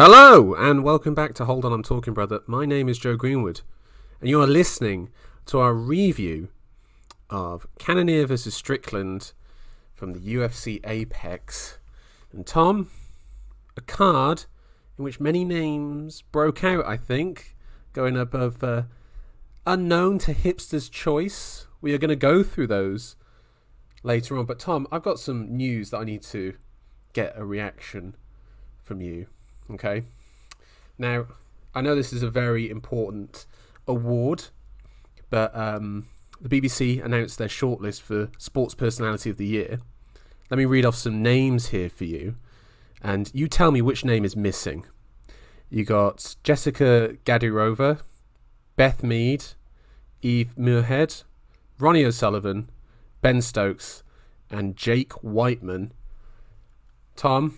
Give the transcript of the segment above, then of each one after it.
Hello, and welcome back to Hold On, I'm Talking Brother. My name is Joe Greenwood, and you are listening to our review of Cannonier vs. Strickland from the UFC Apex. And Tom, a card in which many names broke out, I think, going above unknown to hipster's choice. We are going to go through those later on. But Tom, I've got some news that I need to get a reaction from you. Okay. Now, I know this is a very important award, but the BBC announced their shortlist for Sports Personality of the Year. Let me read off some names here for you, and you tell me which name is missing. You got Jessica Gadirova, Beth Mead, Eve Muirhead, Ronnie O'Sullivan, Ben Stokes, and Jake Whiteman. Tom,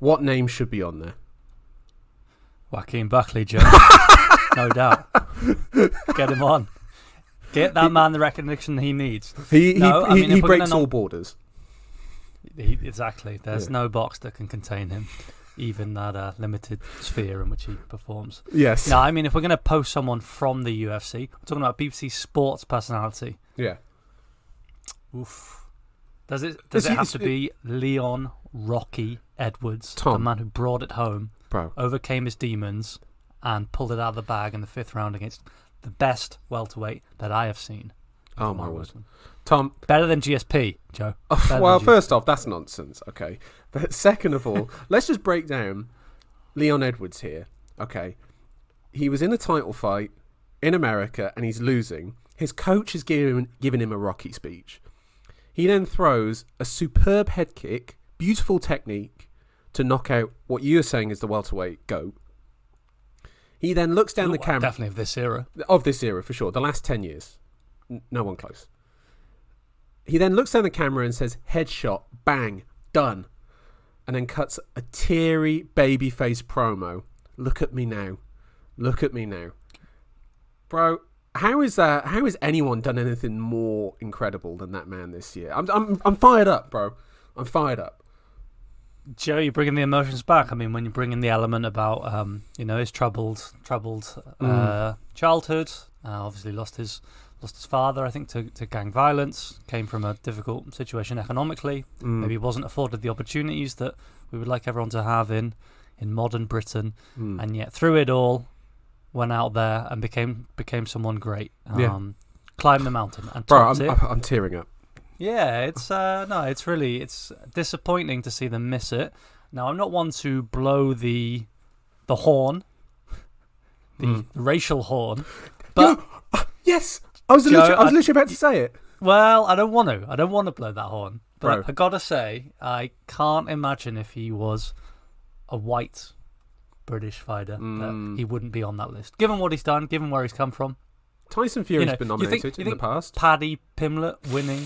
what name should be on there? Joaquin Buckley, Joe. No doubt. Get him on. Get that man the recognition he needs. He breaks all borders. Exactly. There's no box that can contain him, even that limited sphere in which he performs. Yes. Now, I mean, if we're going to post someone from the UFC, we're talking about BBC Sports Personality. Yeah. Oof. Does it have to be Leon Rocky Edwards, Tom, the man who brought it home, bro, overcame his demons, and pulled it out of the bag in the 5th round against the best welterweight that I have seen? Oh my word. Tom, better than GSP, Joe. Well, first off, that's nonsense, okay? But second of all, let's just break down Leon Edwards here, okay? He was in a title fight in America and he's losing. His coach is giving him a Rocky speech. He then throws a superb head kick, beautiful technique, to knock out what you're saying is the welterweight GOAT. He then looks down the camera. Definitely of this era. Of this era, for sure. The last 10 years. No one close. He then looks down the camera and says, headshot, bang, done. And then cuts a teary babyface promo. Look at me now. Look at me now. Bro, how is anyone done anything more incredible than that man this year? I'm fired up, bro. I'm fired up. Joe, you're bringing the emotions back. I mean, when you bring in the element about, his troubled childhood, obviously lost his father, I think, to gang violence, came from a difficult situation economically, maybe wasn't afforded the opportunities that we would like everyone to have in modern Britain, and yet through it all, went out there and became someone great. Climbed the mountain and topped it. I'm tearing up. Yeah, it's disappointing to see them miss it. Now, I'm not one to blow the horn, the racial horn, but yes, I was literally about to say it. Well, I don't want to blow that horn, but I gotta say, I can't imagine if he was a white British fighter that he wouldn't be on that list. Given what he's done, given where he's come from. Tyson Fury's been nominated in the past. Paddy Pimblett winning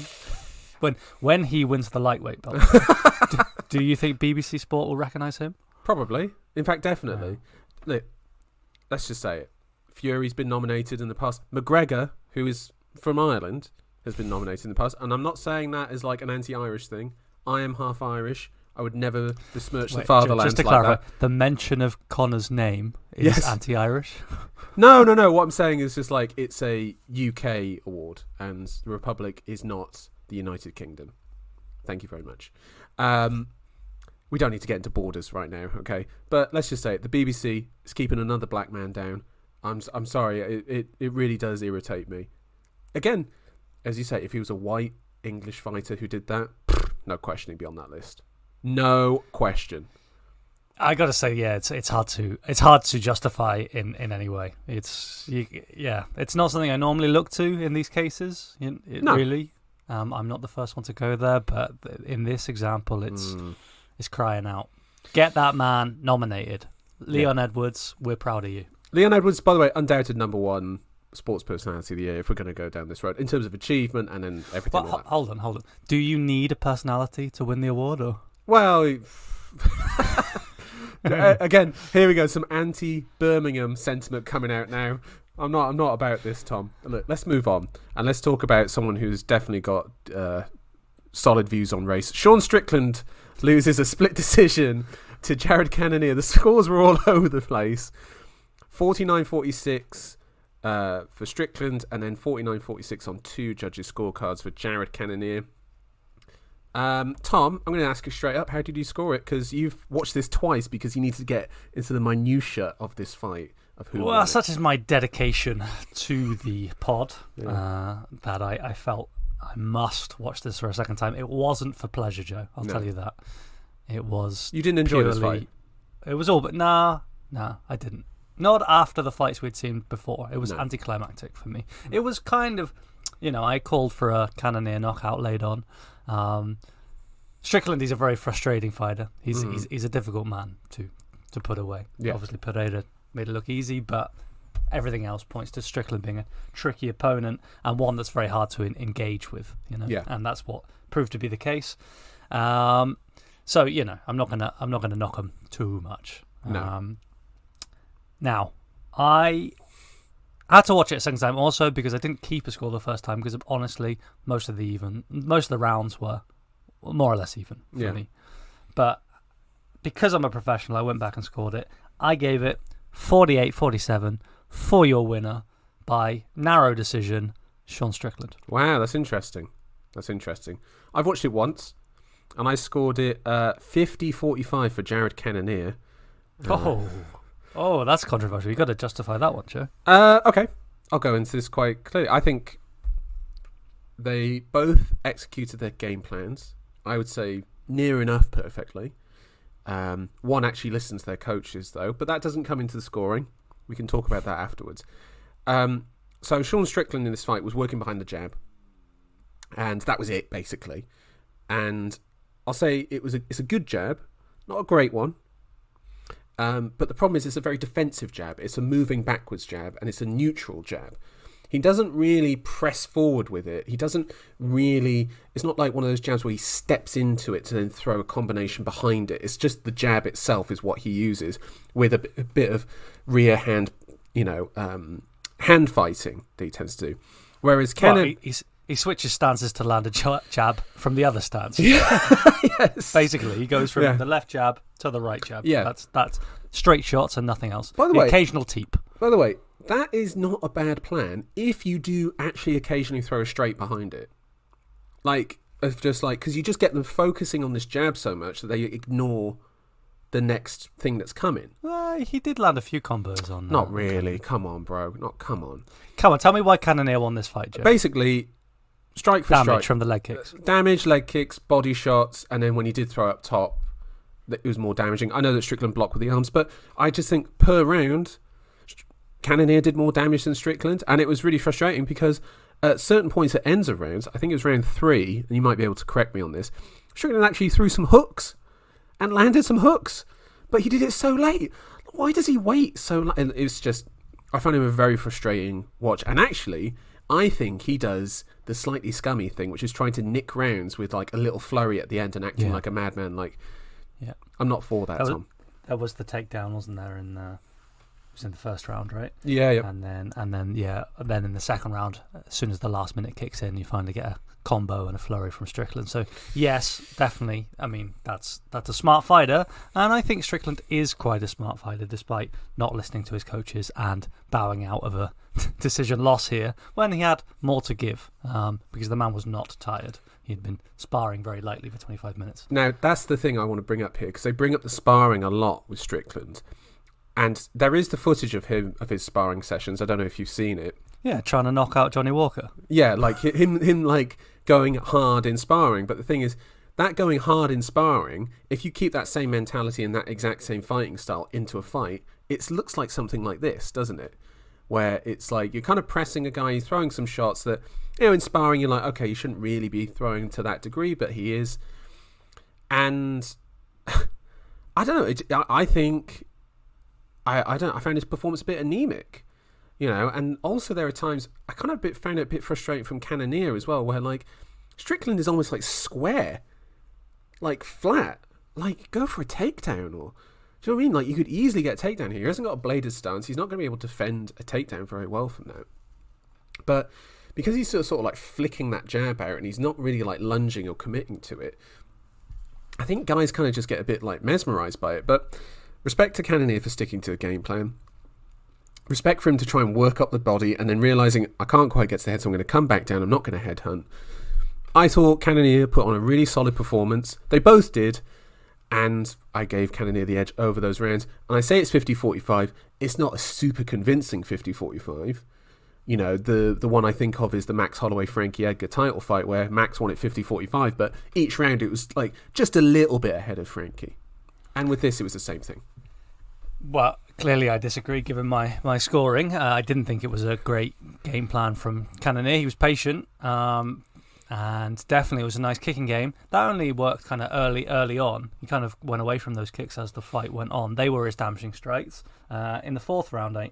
when he wins the lightweight belt. do you think BBC Sport will recognise him? Probably. In fact, definitely. Yeah. Look, let's just say it. Fury's been nominated in the past. McGregor, who is from Ireland, has been nominated in the past. And I'm not saying that as like an anti-Irish thing. I am half Irish. I would never besmirch the fatherland. Just to clarify, the mention of Connor's name is anti-Irish? No. What I'm saying is just like it's a UK award and the Republic is not the United Kingdom. Thank you very much. We don't need to get into borders right now, okay? But let's just say it. The BBC is keeping another black man down. I'm sorry. It really does irritate me. Again, as you say, if he was a white English fighter who did that, no question he'd be on that list. No question. I gotta say, yeah, it's hard to justify in any way. It's not something I normally look to in these cases. Really, I'm not the first one to go there, but in this example, it's crying out. Get that man nominated, Leon Edwards. We're proud of you, Leon Edwards. By the way, undoubted number one sports personality of the year. If we're going to go down this road in terms of achievement and then everything. But hold on. Do you need a personality to win the award, or? Well, again, here we go. Some anti-Birmingham sentiment coming out now. I'm not about this, Tom. Look, let's move on and let's talk about someone who's definitely got solid views on race. Sean Strickland loses a split decision to Jared Cannonier. The scores were all over the place. 49-46 for Strickland, and then 49-46 on 2 judges' scorecards for Jared Cannonier. Tom, I'm going to ask you straight up, how did you score it? Because you've watched this twice because you need to get into the minutiae of this fight. Of who well, such is my dedication to the pod that I felt I must watch this for a second time. It wasn't for pleasure, Joe. I'll tell you that. It was. You didn't enjoy this fight? It was all, but nah, I didn't. Not after the fights we'd seen before. It was anticlimactic for me. It was kind of, I called for a Cannonier knockout late on. Strickland, he's a very frustrating fighter. He's a difficult man to put away. Yeah. Obviously, Pereira made it look easy, but everything else points to Strickland being a tricky opponent and one that's very hard to engage with. And that's what proved to be the case. So I'm not gonna knock him too much. No. Now, I had to watch it a second time also because I didn't keep a score the first time because honestly, most of the rounds were more or less even for me. But because I'm a professional, I went back and scored it. I gave it 48-47 for your winner by narrow decision, Sean Strickland. Wow, that's interesting. I've watched it once, and I scored it 50-45 for Jared Cannonier. Oh, that's controversial. You've got to justify that one, Joe. Okay. I'll go into this quite clearly. I think they both executed their game plans, I would say, near enough perfectly. One actually listens to their coaches, though, but that doesn't come into the scoring. We can talk about that afterwards. So Sean Strickland in this fight was working behind the jab, and that was it, basically. And I'll say it's a good jab, not a great one. But the problem is it's a very defensive jab. It's a moving backwards jab, and it's a neutral jab. He doesn't really press forward with it. He doesn't really... It's not like one of those jabs where he steps into it to then throw a combination behind it. It's just the jab itself is what he uses with a bit of rear hand, hand fighting that he tends to do. Whereas Ken... He switches stances to land a jab from the other stance. Yes. Basically, he goes from the left jab to the right jab. Yeah. That's straight shots and nothing else. By the way, occasional teep. By the way, that is not a bad plan if you do actually occasionally throw a straight behind it. Because you just get them focusing on this jab so much that they ignore the next thing that's coming. He did land a few combos on that. Not really. Come on, bro. Come on. Tell me why Cannonier won this fight, Joe. Basically... Strike for damage strike. From the leg kicks. Damage, leg kicks, body shots, and then when he did throw up top, it was more damaging. I know that Strickland blocked with the arms, but I just think per round, Cannonier did more damage than Strickland, and it was really frustrating because at certain points at ends of rounds, I think it was round 3, and you might be able to correct me on this, Strickland actually threw some hooks and landed some hooks, but he did it so late. Why does he wait so late? And it's just, I find him a very frustrating watch, and actually... I think he does the slightly scummy thing, which is trying to nick rounds with like a little flurry at the end and acting like a madman. I'm not for that, Tom. That was the takedown, wasn't there? It was in the first round, right? Yeah. And then in the second round, as soon as the last minute kicks in, you finally get a combo and a flurry from Strickland. So yes, definitely. I mean, that's a smart fighter, and I think Strickland is quite a smart fighter, despite not listening to his coaches and bowing out of a decision loss here when he had more to give, because the man was not tired. He'd been sparring very lightly for 25 minutes. Now, that's the thing I want to bring up here, because they bring up the sparring a lot with Strickland, and there is the footage of his sparring sessions. I don't know if you've seen it. Yeah, trying to knock out Johnny Walker. Yeah, like him like going hard in sparring. But the thing is, that going hard in sparring, if you keep that same mentality and that exact same fighting style into a fight, it looks like something like this, doesn't it? Where it's like you're kind of pressing a guy, you're throwing some shots that, in sparring, you're like, okay, you shouldn't really be throwing to that degree, but he is. And I don't know. I think I found his performance a bit anemic, and also there are times I kind of found it a bit frustrating from Cannonier as well, where like Strickland is almost like square, like flat, like go for a takedown or. Do you know what I mean? Like, you could easily get a takedown here. He hasn't got a bladed stance. He's not going to be able to defend a takedown very well from that. But because he's sort of like flicking that jab out and he's not really like lunging or committing to it, I think guys kind of just get a bit like mesmerised by it. But respect to Cannonier for sticking to the game plan. Respect for him to try and work up the body and then realising I can't quite get to the head, so I'm going to come back down. I'm not going to headhunt. I thought Cannonier put on a really solid performance. They both did. And I gave Cannonier the edge over those rounds. And I say it's 50-45. It's not a super convincing 50-45. You know, the one I think of is the Max Holloway-Frankie Edgar title fight where Max won it 50-45. But each round it was like just a little bit ahead of Frankie. And with this, it was the same thing. Well, clearly I disagree given my scoring. I didn't think it was a great game plan from Cannonier. He was patient. And definitely it was a nice kicking game. That only worked kind of early on. He kind of went away from those kicks as the fight went on. They were his damaging strikes. In the fourth round, I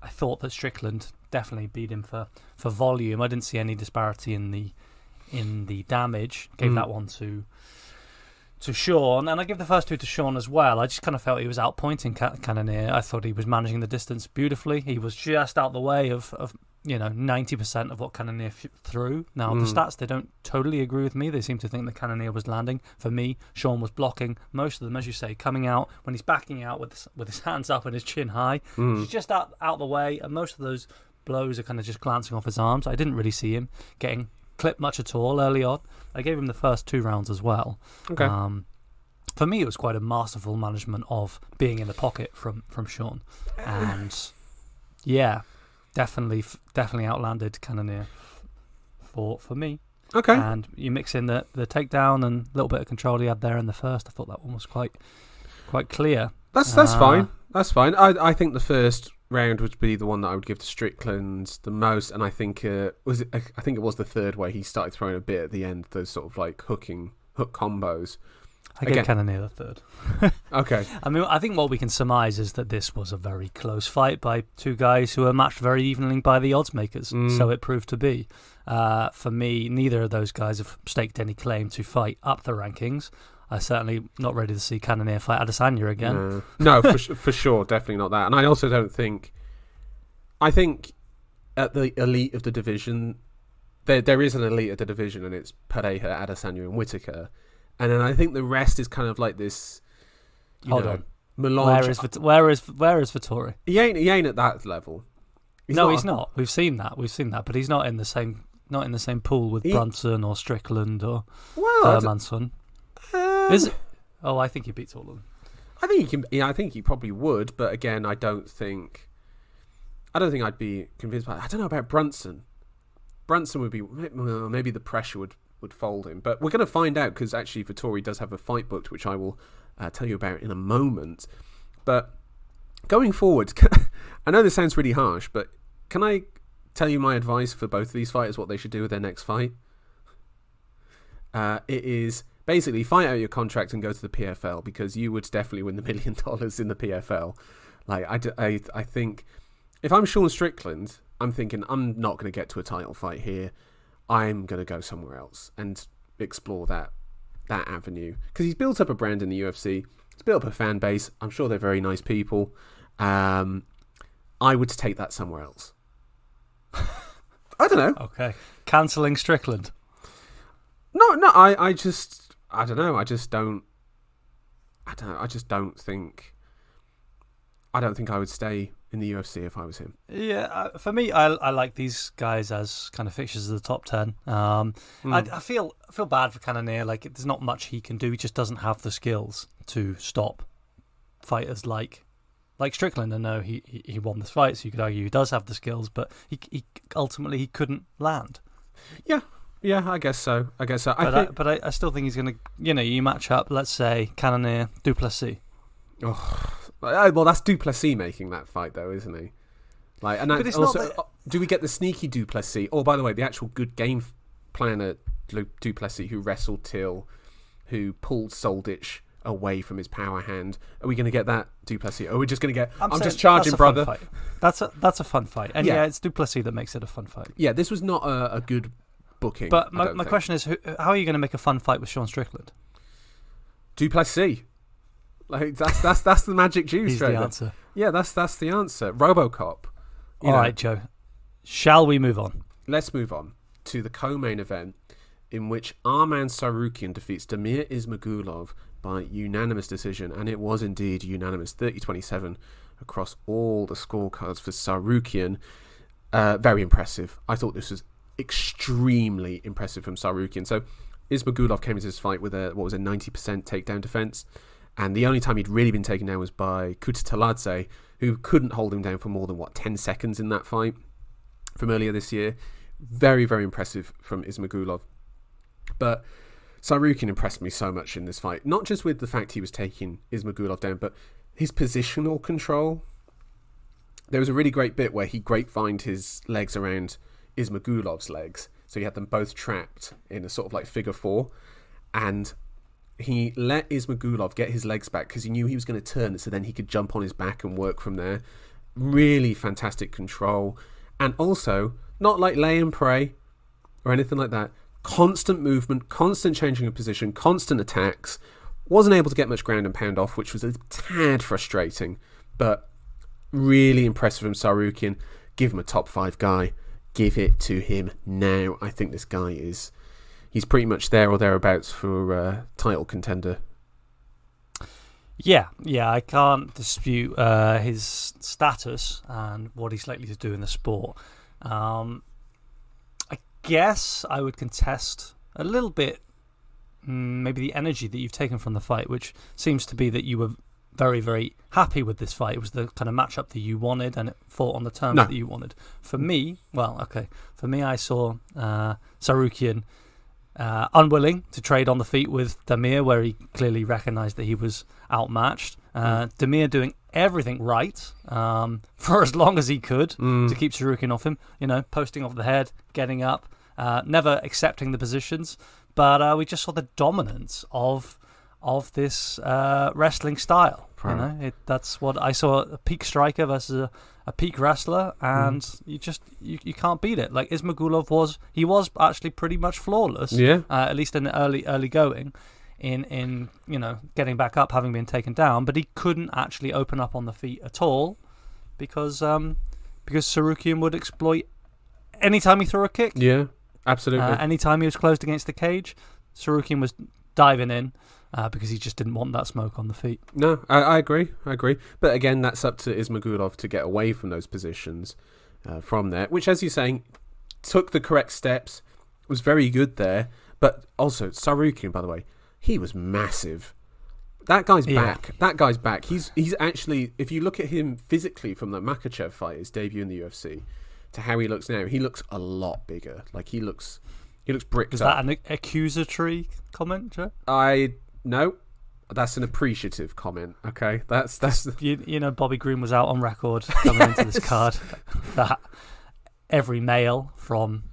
thought that Strickland definitely beat him for volume. I didn't see any disparity in the damage. Gave that one to Sean, and I give the first two to Sean as well. I just kind of felt he was outpointing Cannonier. I thought he was managing the distance beautifully. He was just out the way of 90% of what Cannonier threw. Now, the stats, they don't totally agree with me. They seem to think that Cannonier was landing. For me, Sean was blocking most of them, as you say, coming out when he's backing out with his hands up and his chin high. He's just out the way, and most of those blows are kind of just glancing off his arms. I didn't really see him getting clipped much at all early on. I gave him the first 2 rounds as well. Okay. For me, it was quite a masterful management of being in the pocket from Sean. And, yeah, definitely outlanded Cannonier for me. Okay. And you mix in the takedown and a little bit of control he had there in the first. I thought that one was quite clear. That's fine. That's fine. I think the first round would be the one that I would give to Strickland the most, and I think it was the third where he started throwing a bit at the end, those sort of like hook combos. I give Cannonier the third. Okay. I mean, I think what we can surmise is that this was a very close fight by two guys who were matched very evenly by the odds makers. So it proved to be. For me, neither of those guys have staked any claim to fight up the rankings. I'm certainly not ready to see Cannonier fight Adesanya again. No, for sure, definitely not that. And I also don't think... I think at the elite of the division, there is an elite of the division, and it's Pereira, Adesanya, and Whittaker. And then I think the rest is kind of like this... Hold on. Melange. Where is Vettori? He ain't at that level. He's not. We've seen that, but he's not in the same pool with Brunson or Strickland or Hermansson. Is it? Oh, I think he beats all of them. I think he can. Yeah, I think he probably would. But again, I don't think I'd be convinced by it. I don't know about Brunson. Brunson would be maybe the pressure would fold him. But we're going to find out because actually Vettori does have a fight booked, which I will tell you about in a moment. But going forward, I know this sounds really harsh, but can I tell you my advice for both of these fighters? What they should do with their next fight? It is. Basically, fight out your contract and go to the PFL because you would definitely win the $1 million in the PFL. Like I think if I'm Sean Strickland, I'm thinking I'm not going to get to a title fight here. I'm going to go somewhere else and explore that avenue because he's built up a brand in the UFC. He's built up a fan base. I'm sure they're very nice people. I would take that somewhere else. I don't know. Okay, cancelling Strickland. No. I don't know. I don't think I would stay in the UFC if I was him. Yeah, for me, I like these guys as kind of fixtures of the top 10. I feel bad for Cannonier. Like, there's not much he can do. He just doesn't have the skills to stop fighters like Strickland. I know he won this fight, so you could argue he does have the skills, but he ultimately he couldn't land. Yeah, I guess so. But I still think he's going to... you match up, let's say, Cannonier, Duplessis. Oh, well, that's Duplessis making that fight, though, isn't he? Like, and but it's also, not that... do we get the sneaky Duplessis? Or, by the way, the actual good game planner Duplessis who wrestled Till, who pulled Soldich away from his power hand. Are we going to get that Duplessis? Or are we just going to get... I'm just charging, brother. That's a fun fight. And yeah, it's Duplessis that makes it a fun fight. Yeah, this was not a good... booking. But my question is, how are you going to make a fun fight with Sean Strickland? Duplessis. Like that's the magic juice. He's the answer. Yeah, that's the answer. RoboCop. All right, Joe. Shall we move on? Let's move on to the co-main event. in which Arman Tsarukyan defeats Damir Ismagulov by unanimous decision, and it was indeed unanimous, 30-27 across all the scorecards for Tsarukyan. Very impressive. I thought this was extremely impressive from Tsarukyan. So Ismagulov came into this fight with a 90% takedown defense, and the only time he'd really been taken down was by Kutateladze, who couldn't hold him down for more than 10 seconds in that fight from earlier this year. Very, very impressive from Ismagulov. But Tsarukyan impressed me so much in this fight, not just with the fact he was taking Ismagulov down, but his positional control. There was a really great bit where he grapevined his legs around Ismagulov's legs, so he had them both trapped in a sort of like figure four, and he let Ismagulov get his legs back because he knew he was going to turn, so then he could jump on his back and work from there. Really fantastic control, and also not like lay and pray or anything like that. Constant movement, constant changing of position, constant attacks. Wasn't able to get much ground and pound off, which was a tad frustrating, but really impressive from Tsarukyan. Give him a top 5 guy. Give it to him now. I think this guy he's pretty much there or thereabouts for title contender. Yeah, I can't dispute his status and what he's likely to do in the sport. I guess I would contest a little bit maybe the energy that you've taken from the fight, which seems to be that you were very, very happy with this fight. It was the kind of matchup that you wanted, and it fought on the terms that you wanted. For me, I saw Tsarukyan unwilling to trade on the feet with Damir, where he clearly recognised that he was outmatched. Damir doing everything right for as long as he could to keep Tsarukyan off him. Posting off the head, getting up, never accepting the positions. But we just saw the dominance of this wrestling style. Right. That's what I saw: a peak striker versus a peak wrestler, and you can't beat it. Like Ismagulov was actually pretty much flawless. Yeah, at least in the early going, in getting back up, having been taken down. But he couldn't actually open up on the feet at all because Tsarukyan would exploit anytime he threw a kick. Yeah, absolutely. Anytime he was closed against the cage, Tsarukyan was diving in. Because he just didn't want that smoke on the feet. No, I agree. But again, that's up to Ismagulov to get away from those positions from there, which, as you're saying, took the correct steps, was very good there. But also, Tsarukyan, by the way, he was massive. That guy's back. That guy's back. He's actually, if you look at him physically from the Makhachev fight, his debut in the UFC, to how he looks now, he looks a lot bigger. Like, he looks bricked up. Is that an accusatory comment, Joe? No, that's an appreciative comment. Okay, that's Bobby Green was out on record coming into this card that every male from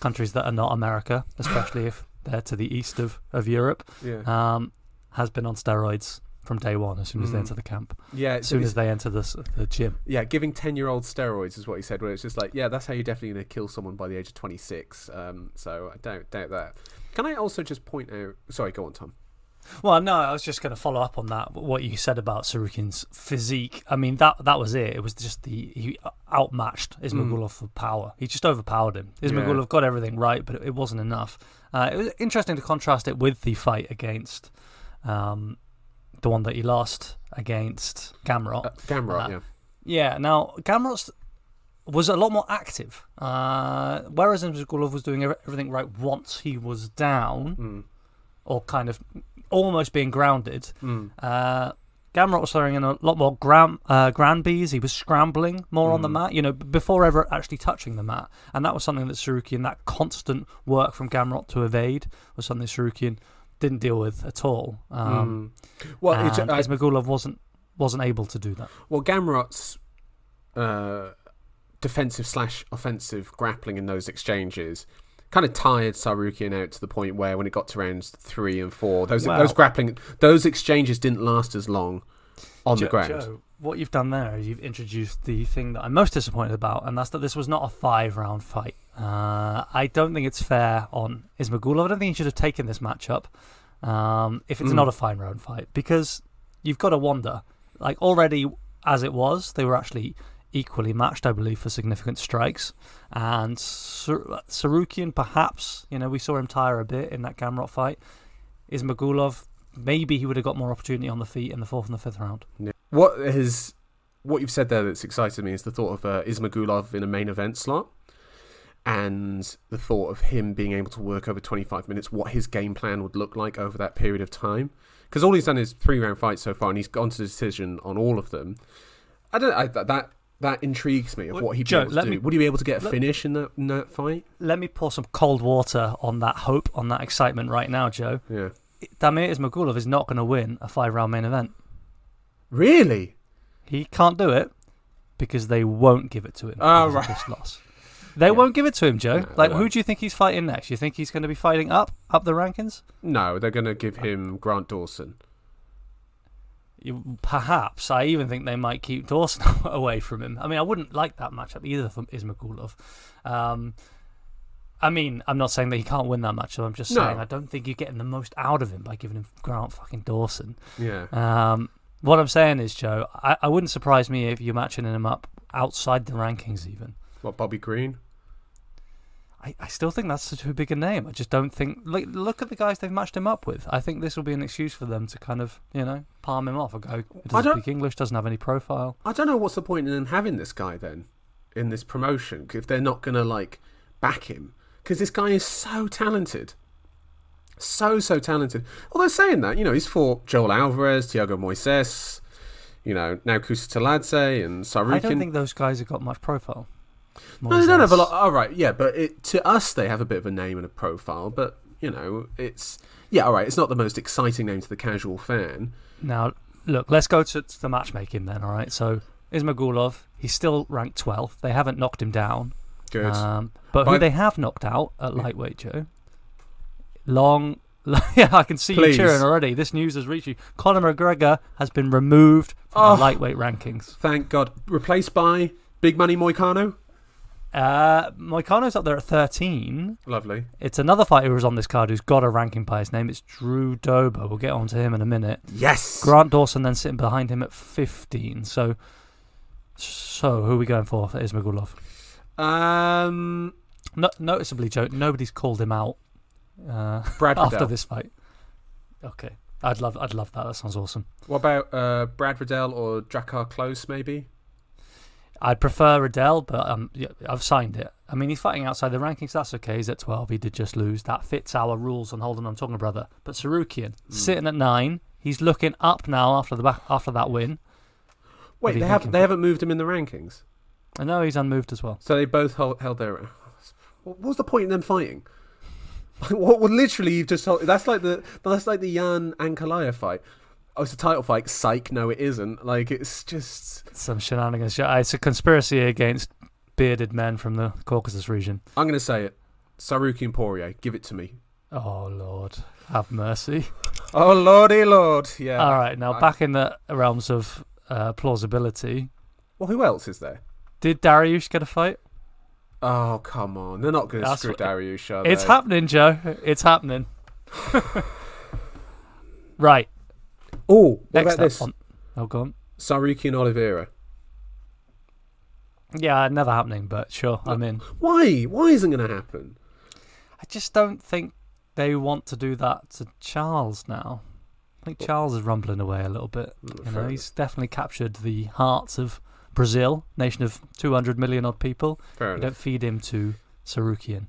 countries that are not America, especially if they're to the east of Europe, has been on steroids from day one as soon as they enter the camp. Yeah, as soon as they enter the gym. Yeah, giving 10-year-olds steroids is what he said. Where it's just like, yeah, that's how you're definitely going to kill someone by the age of 26. So I don't doubt that. Can I also just point out? Sorry, go on, Tom. Well, no, I was just going to follow up on that. What you said about Tsarukyan's physique. I mean, that was it. It was just he outmatched Ismagulov for power. He just overpowered him. Ismagulov got everything right, but it wasn't enough. It was interesting to contrast it with the fight against the one that he lost against Gamrot. Gamrot. Yeah. Now Gamrot was a lot more active, whereas Ismagulov was doing everything right once he was down. Or kind of almost being grounded. Gamrot was throwing in a lot more Granbies. He was scrambling more on the mat, before ever actually touching the mat. And that was something that Tsarukyan, that constant work from Gamrot to evade, was something Tsarukyan didn't deal with at all. Ismagulov wasn't able to do that. Well, Gamrot's defensive/offensive grappling in those exchanges kind of tired Tsarukyan out to the point where when it got to rounds 3 and 4, those exchanges didn't last as long on the ground. Joe, what you've done there is you've introduced the thing that I'm most disappointed about, and that's that this was not a 5-round fight. I don't think it's fair on Ismagulov. I don't think he should have taken this matchup if it's not a 5-round fight, because you've got to wonder, like already as it was, they were actually equally matched, I believe, for significant strikes. And Sarukian, perhaps, we saw him tire a bit in that Gamrot fight. Ismagulov, maybe he would have got more opportunity on the feet in the 4th and the 5th round. Yeah. What you've said there that's excited me is the thought of Ismagulov in a main event slot, and the thought of him being able to work over 25 minutes, what his game plan would look like over that period of time. Because all he's done is 3-round fights so far, and he's gone to decision on all of them. That intrigues me of what he'd be able to do. Would he be able to get a finish in that fight? Let me pour some cold water on that hope, on that excitement right now, Joe. Yeah. Damir Ismagulov is not going to win a 5-round main event. Really? He can't do it because they won't give it to him. Oh, right. This loss. They won't give it to him, Joe. No, who do you think he's fighting next? You think he's going to be fighting up the rankings? No, they're going to give him Grant Dawson. Perhaps. I even think they might keep Dawson away from him. I mean, I wouldn't like that matchup either from Ismagulov. I mean, I'm not saying that he can't win that match, so I'm just saying I don't think you're getting the most out of him by giving him Grant fucking Dawson. Yeah. What I'm saying is, Joe, I wouldn't surprise me if you're matching him up outside the rankings even. What, Bobby Green? I still think that's too big a name. I just don't think... Look at the guys they've matched him up with. I think this will be an excuse for them to kind of, palm him off and go, he doesn't speak English, doesn't have any profile. I don't know what's the point in them having this guy then, in this promotion, if they're not going to, back him. Because this guy is so talented. So talented. Although saying that, he's fought Joel Alvarez, Thiago Moises, now Kusa Taladze and Sarukin. I don't think those guys have got much profile. No, they don't have a lot. All right, yeah, but to us, they have a bit of a name and a profile. But it's all right. It's not the most exciting name to the casual fan. Now, look, let's go to the matchmaking then. All right, so Ismagulov, he's still ranked 12th. They haven't knocked him down. Good. But who they have knocked out at lightweight, Joe? Yeah, I can see you cheering already. This news has reached you. Conor McGregor has been removed from the lightweight rankings. Thank God. Replaced by Big Money Moicano. Moicano's up there at 13. Lovely. It's another fighter who's on this card who's got a ranking by his name. It's Drew Dober. We'll get on to him in a minute. Yes. Grant Dawson then sitting behind him at 15. So who are we going for Ismagulov? Noticeably, Joe, nobody's called him out Brad after Riddell. this fight. Okay, I'd love that. That sounds awesome. What about Brad Riddell or Drakkar Klose, maybe? I'd prefer Riddell, but I've signed it. I mean, he's fighting outside the rankings. That's okay. He's at 12. He did just lose. That fits our rules on Hold On, Talking Brother. But Sarukian sitting at 9. He's looking up now after that win. Wait, they haven't moved him in the rankings. I know he's unmoved as well. So they both held their. What was the point in them fighting? What would literally you've just told? That's like the Jan Ankalaev fight. Oh, it's a title fight. Psych, no, it isn't. It's just some shenanigans. It's a conspiracy against bearded men from the Caucasus region. I'm going to say it. Sarukian Poirier, give it to me. Oh Lord, have mercy. Oh Lordy Lord, yeah. All right, now back in the realms of plausibility. Well, who else is there? Did Dariush get a fight? Oh, come on. They're not going to screw Dariush, are they? It's happening, Joe. It's happening. Right. Oh, what Next about this? Go on. Sarukian Oliveira. Yeah, never happening, but sure, I'm in. Why? Why isn't it going to happen? I just don't think they want to do that to Charles now. I think Charles is rumbling away a little bit. He's definitely captured the hearts of Brazil, nation of 200 million odd people. Fair enough. Don't feed him to Sarukian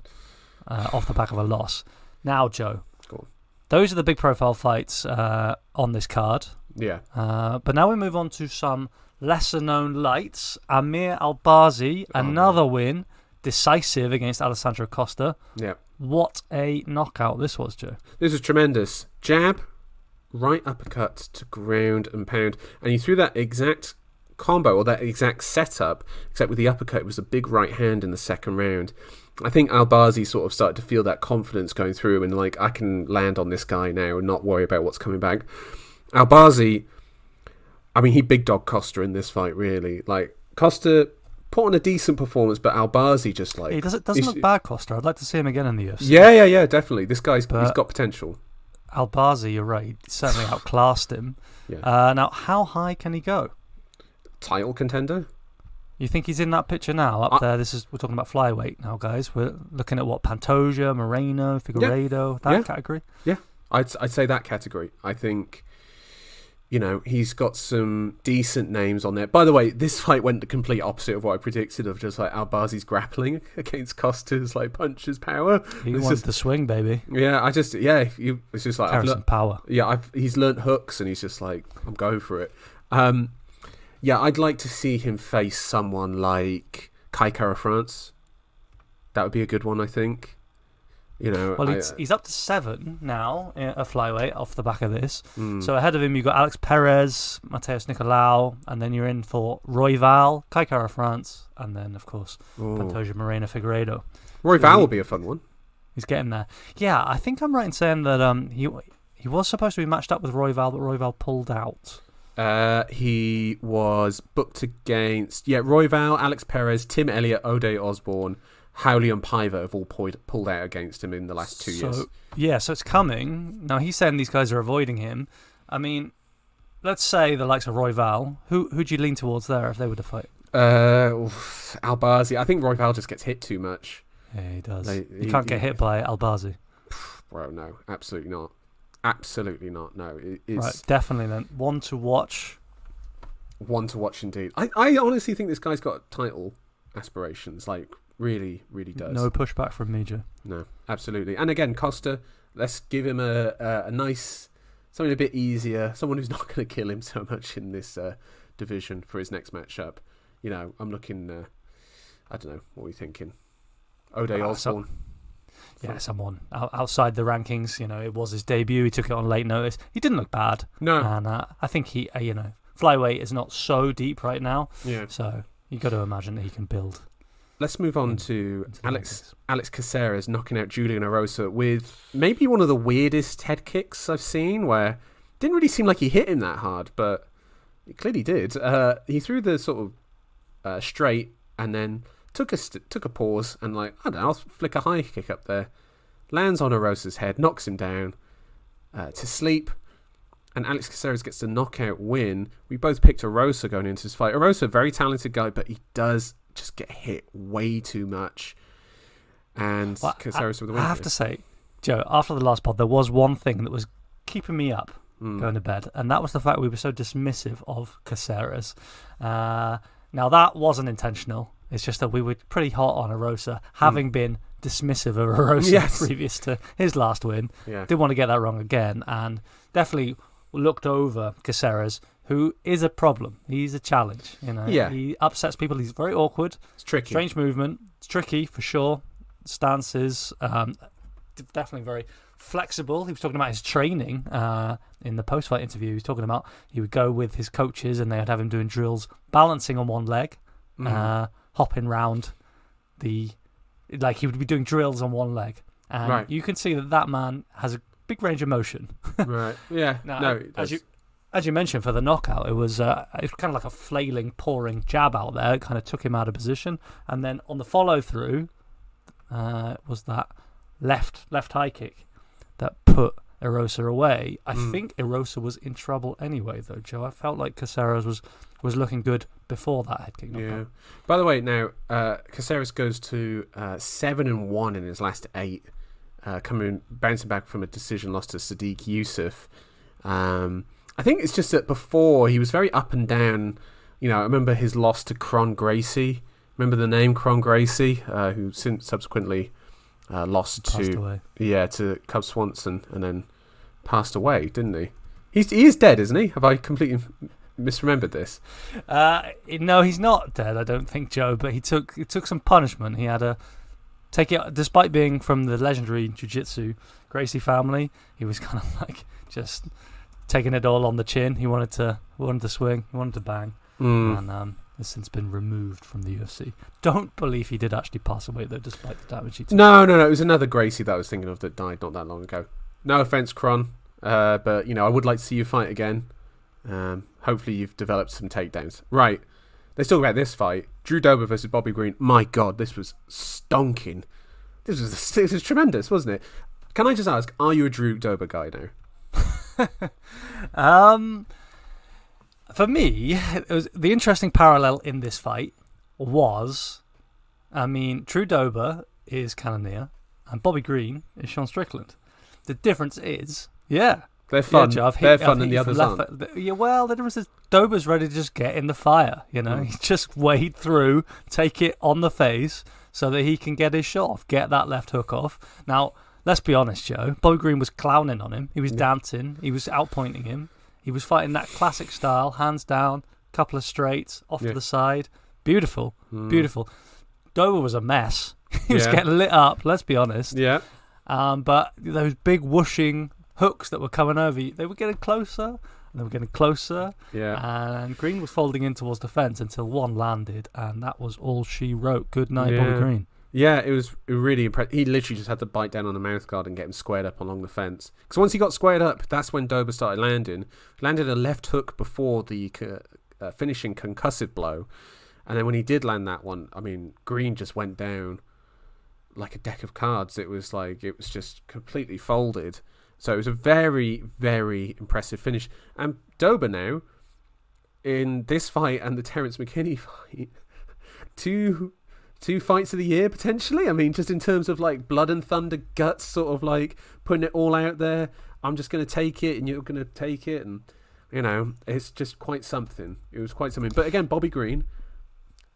off the back of a loss. Now, Joe, cool. Those are the big profile fights on this card. Yeah. But now we move on to some lesser known lights. Amir Albazi, another win, decisive against Alessandro Costa. Yeah. What a knockout this was, Joe. This was tremendous. Jab, right uppercut to ground and pound. And he threw that exact combo or that exact setup, except with the uppercut, it was a big right hand in the second round. I think Albazi sort of started to feel that confidence going through and I can land on this guy now and not worry about what's coming back. Albazi, I mean, he big dog Costa in this fight, really. Costa put on a decent performance, but Albazi just he doesn't look bad, Costa. I'd like to see him again in the UFC. Yeah, definitely. This guy's he's got potential. Albazi, you're right, he certainly outclassed him. Yeah. Now, how high can he go? Title contender? You think he's in that picture now, up there? We're talking about flyweight now, guys. We're looking at what, Pantoja, Moreno, Figueiredo, that category? Yeah, I'd say that category. I think, he's got some decent names on there. By the way, this fight went the complete opposite of what I predicted, of just like Albazi's grappling against Costa's like punches power. He wanted to swing, baby. Yeah, it's just like Carry some power. Yeah, he's learnt hooks, and he's just like, I'm going for it. Yeah, I'd like to see him face someone like Kai Kara-France. That would be a good one, I think. Well, he's up to 7 now, a flyweight, off the back of this. So ahead of him, you've got Alex Perez, Mateus Nicolau, and then you're in for Royval, Kai Kara-France, and then, of course, Pantoja, Moreno, Figueiredo. Royval will be a fun one. He's getting there. Yeah, I think I'm right in saying that he was supposed to be matched up with Royval, but Royval pulled out. He was booked against Royval, Alex Perez, Tim Elliott, O'Day Osborne, Howley and Piver have all pulled out against him in the last 2 years. Yeah, so it's coming. Now, he's saying these guys are avoiding him. I mean, let's say the likes of Royval. Who'd you lean towards there if they were to fight? Albazi. I think Royval just gets hit too much. Yeah, he does. You can't get hit by Albazi. Bro, no. Absolutely not. Absolutely not. No, it's right, definitely then. One to watch. One to watch indeed. I honestly think this guy's got title aspirations. Like, really, really does. No pushback from me, Joe. No, absolutely. And again, Costa, let's give him a nice, something a bit easier, someone who's not going to kill him so much in this division for his next matchup. I'm looking. I don't know. What are we thinking? O'Day Osborne. Yeah, someone outside the rankings. It was his debut. He took it on late notice. He didn't look bad. No. And I think he, flyweight is not so deep right now. Yeah. So you got to imagine that he can build. Let's move on to Alex Caceres knocking out Julian Erosa with maybe one of the weirdest head kicks I've seen, where it didn't really seem like he hit him that hard, but he clearly did. He threw the sort of straight and then took a pause and I'll flick a high kick up there. Lands on Erosa's head, knocks him down to sleep, and Alex Caceres gets the knockout win. We both picked Erosa going into this fight. Erosa, very talented guy, but he does just get hit way too much. And Caceres with the win. I have to say, Joe, after the last pod, there was one thing that was keeping me up going to bed, and that was the fact we were so dismissive of Caceres. Now, that wasn't intentional. It's just that we were pretty hot on Erosa, having been dismissive of Erosa previous to his last win. Yeah. Didn't want to get that wrong again, and definitely looked over Caceres, who is a problem. He's a challenge. He upsets people. He's very awkward. It's tricky. Strange movement. It's tricky for sure. Stances. Definitely very flexible. He was talking about his training in the post-fight interview. He was talking about he would go with his coaches and they would have him doing drills, balancing on one leg, hopping round he would be doing drills on one leg. And you can see that man has a big range of motion. Right. Yeah. Now, as you mentioned, for the knockout, it was kind of like a flailing, pouring jab out there. It kind of took him out of position. And then on the follow-through was that left high kick that put Erosa away. I think Erosa was in trouble anyway, though, Joe. I felt like Caceres was looking good before that head kick knockout. Yeah. By the way, now, Caceres goes to 7-1 in his last 8, bouncing back from a decision loss to Sadiq Youssef. I think it's just that before he was very up and down. I remember his loss to Cron Gracie. Remember the name Cron Gracie, who subsequently lost to Cub Swanson and then passed away, didn't he? He is dead, isn't he? Have I completely misremembered this? No, he's not dead, I don't think, Joe. But he took some punishment. He had to take it, despite being from the legendary jiu-jitsu Gracie family. He was kind of like just taking it all on the chin. He wanted to swing, he wanted to bang, and has since been removed from the UFC. Don't believe he did actually pass away though, despite the damage he took. No, it was another Gracie that I was thinking of that died not that long ago. No offense, Cron, but I would like to see you fight again. Hopefully you've developed some takedowns. Right, let's talk about this fight. Drew Dober versus Bobby Green. My God, this was stonking. This was tremendous, wasn't it? Can I just ask, are you a Drew Dober guy now? For me, it was the interesting parallel in this fight was, I mean, True Dober is Cannonier, and Bobby Green is Sean Strickland. The difference is, they're fun. They're fun, and the others aren't. Well, the difference is Dober's ready to just get in the fire. He just wade through, take it on the face, so that he can get his shot off, get that left hook off. Now, let's be honest, Joe. Bobby Green was clowning on him. He was dancing. He was outpointing him. He was fighting that classic style, hands down, couple of straights, off to the side. Beautiful, beautiful. Dober was a mess. He was getting lit up, let's be honest. Yeah. But those big whooshing hooks that were coming over, they were getting closer, and they were getting closer. Yeah. And Green was folding in towards the fence until one landed, and that was all she wrote. Good night, Bobby Green. Yeah, it was really impressive. He literally just had to bite down on the mouth guard and get him squared up along the fence. Because once he got squared up, that's when Dober started landing. Landed a left hook before the finishing concussive blow. And then when he did land that one, I mean, Green just went down like a deck of cards. It was just completely folded. So it was a very, very impressive finish. And Dober now, in this fight and the Terence McKinney fight, two fights of the year potentially. I mean, just in terms of like blood and thunder, guts, sort of like putting it all out there. I'm just going to take it, and you're going to take it, and it's just quite something. It was quite something. But again, Bobby Green,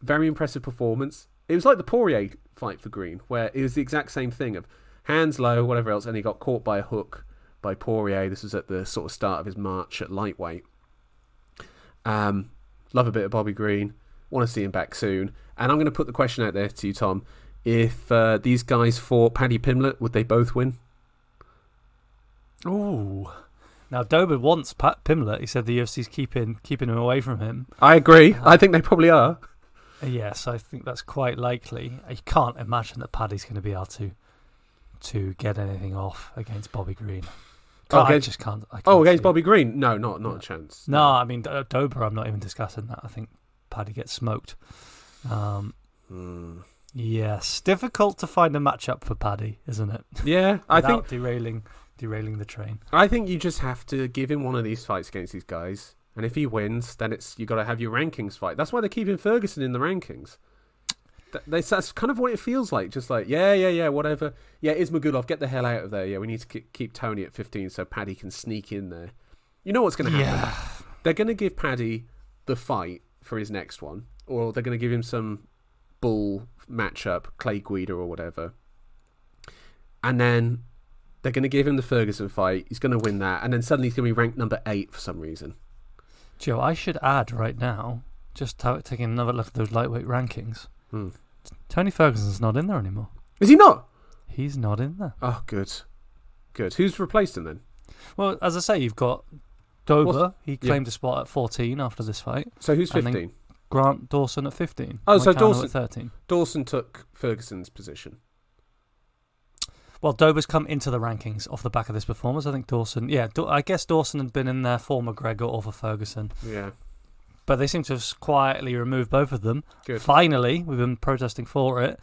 very impressive performance. It was like the Poirier fight for Green, where it was the exact same thing of hands low, whatever else, and he got caught by a hook by Poirier. This was at the sort of start of his march at lightweight. Love a bit of Bobby Green. Want to see him back soon. And I'm going to put the question out there to you, Tom. If these guys fought Paddy Pimblett, would they both win? Ooh. Now, Dober wants Pimblett. He said the UFC's keeping him away from him. I agree. I think they probably are. Yes, I think that's quite likely. I can't imagine that Paddy's going to be able to get anything off against Bobby Green. I just can't. Against Bobby Green? No, not a chance. No, I mean, Dober, I'm not even discussing that. I think Paddy gets smoked. Yes, difficult to find a matchup for Paddy, isn't it? Yeah, I think derailing the train. I think you just have to give him one of these fights against these guys, and if he wins, then you got to have your rankings fight. That's why they're keeping Ferguson in the rankings. That's kind of what it feels like. Just like whatever. Yeah, Ismagulov, get the hell out of there. Yeah, we need to keep Tony at 15 so Paddy can sneak in there. You know what's going to happen? Yeah. They're going to give Paddy the fight for his next one, or they're going to give him some bull matchup, Clay Guida or whatever, and then they're going to give him the Ferguson fight. He's going to win that, and then suddenly he's going to be ranked number 8 for some reason. Joe, I should add right now, just taking another look at those lightweight rankings, Tony Ferguson's not in there anymore. Is he not? He's not in there. Oh, good. Who's replaced him then? Well, as I say, you've got Dober. He claimed a spot at 14 after this fight. So who's 15? Grant Dawson at 15. Oh, so Dawson at 13. Dawson took Ferguson's position. Well, Dober's come into the rankings off the back of this performance. I think Dawson... Yeah, I guess Dawson had been in there for McGregor or for Ferguson. Yeah. But they seem to have quietly removed both of them. Good. Finally, we've been protesting for it.